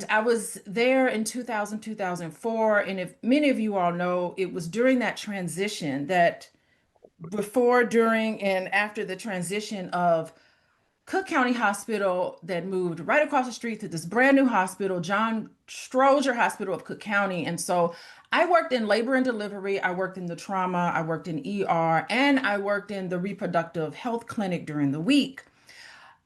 And I was there in 2000, 2004. And if many of you all know, it was during that transition that before, during, and after the transition of Cook County Hospital that moved right across the street to this brand new hospital, John Stroger Hospital of Cook County. And so I worked in labor and delivery, I worked in the trauma, I worked in ER, and I worked in the reproductive health clinic during the week.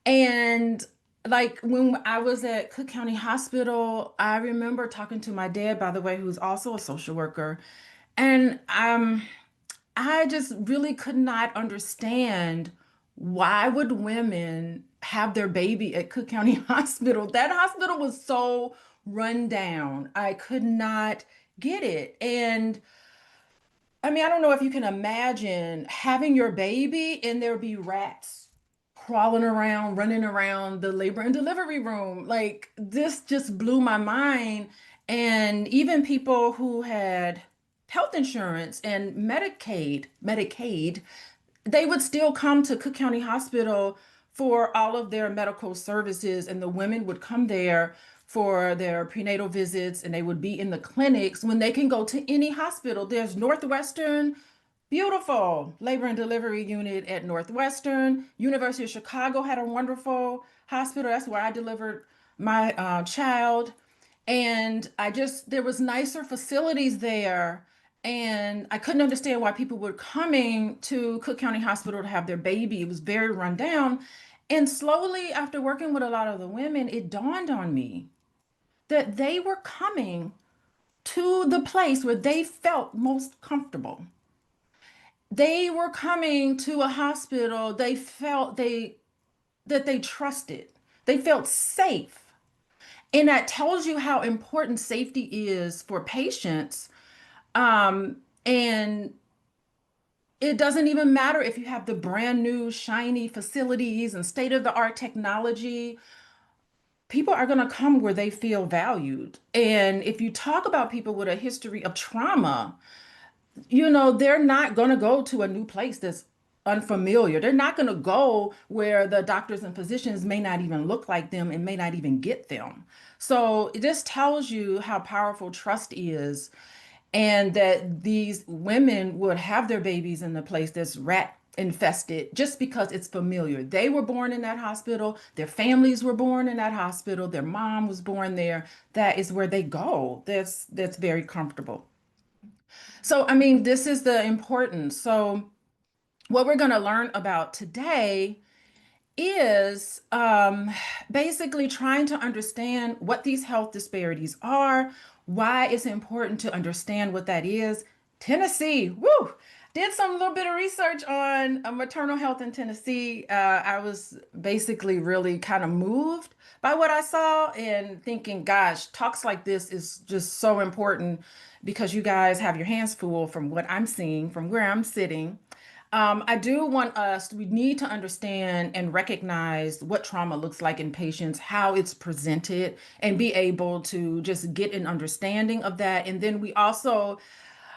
And like when I was at Cook County Hospital, I remember talking to my dad, by the way, who's also a social worker. And I just really could not understand why would women have their baby at Cook County Hospital? That hospital was so run down. I could not get it. And I mean, I don't know if you can imagine having your baby and there be rats crawling around, running around the labor and delivery room. Like this just blew my mind. And even people who had health insurance and Medicaid, they would still come to Cook County Hospital for all of their medical services, and the women would come there for their prenatal visits, and they would be in the clinics when they can go to any hospital. There's Northwestern, beautiful labor and delivery unit at Northwestern. University of Chicago had a wonderful hospital. That's where I delivered my child. And there was nicer facilities there. And I couldn't understand why people were coming to Cook County Hospital to have their baby. It was very run down. And slowly, after working with a lot of the women, it dawned on me that they were coming to the place where they felt most comfortable. They were coming to a hospital they felt that they trusted. They felt safe. And that tells you how important safety is for patients. And it doesn't even matter if you have the brand new shiny facilities and state of the art technology. People are going to come where they feel valued. And if you talk about people with a history of trauma, they're not going to go to a new place that's unfamiliar. They're not going to go where the doctors and physicians may not even look like them and may not even get them. So this tells you how powerful trust is, and that these women would have their babies in a place that's rat infested just because it's familiar. They were born in that hospital, their families were born in that hospital, their mom was born there. That is where they go. That's very comfortable. So, I mean, this is the importance. So, what we're going to learn about today is basically trying to understand what these health disparities are, why it's important to understand what that is. Tennessee, woo! Did some little bit of research on maternal health in Tennessee. I was basically really kind of moved by what I saw and thinking, gosh, talks like this is just so important because you guys have your hands full from what I'm seeing, from where I'm sitting. I do want we need to understand and recognize what trauma looks like in patients, how it's presented, and be able to just get an understanding of that. And then we also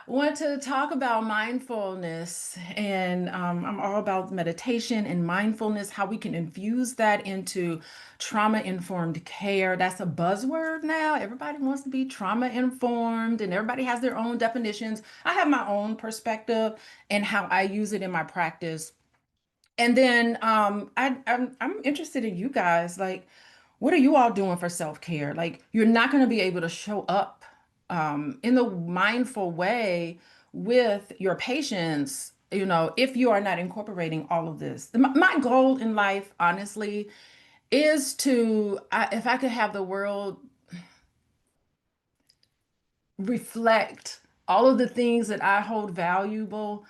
want to talk about mindfulness. And I'm all about meditation and mindfulness, how we can infuse that into trauma-informed care. That's a buzzword now. Everybody wants to be trauma-informed and everybody has their own definitions. I have my own perspective and how I use it in my practice. And then I'm interested in you guys. Like, what are you all doing for self-care? Like, you're not going to be able to show up in the mindful way with your patients, if you are not incorporating all of this. My goal in life, honestly, is if I could have the world reflect all of the things that I hold valuable,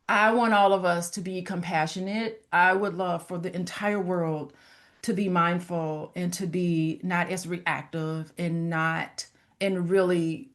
I want all of us to be compassionate. I would love for the entire world to be mindful and to be not as reactive and not and really